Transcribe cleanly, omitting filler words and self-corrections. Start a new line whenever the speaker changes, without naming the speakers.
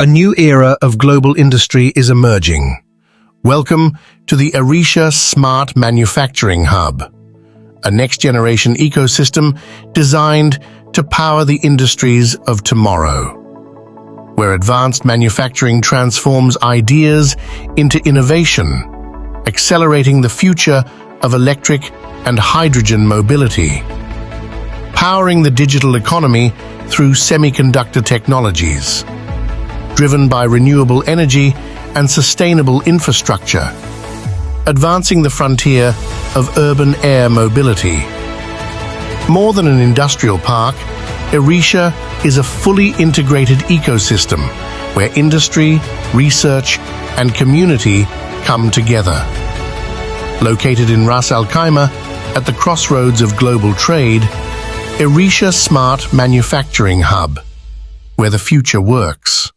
A new era of global industry is emerging. Welcome to the Erisha Smart Manufacturing Hub, a next-generation ecosystem designed to power the industries of tomorrow, where advanced manufacturing transforms ideas into innovation, accelerating the future of electric and hydrogen mobility, powering the digital economy through semiconductor technologies, driven by renewable energy and sustainable infrastructure, advancing the frontier of urban air mobility. More than an industrial park, Erisha is a fully integrated ecosystem where industry, research, and community come together. Located in Ras Al Khaimah, at the crossroads of global trade, Erisha Smart Manufacturing Hub, where the future works.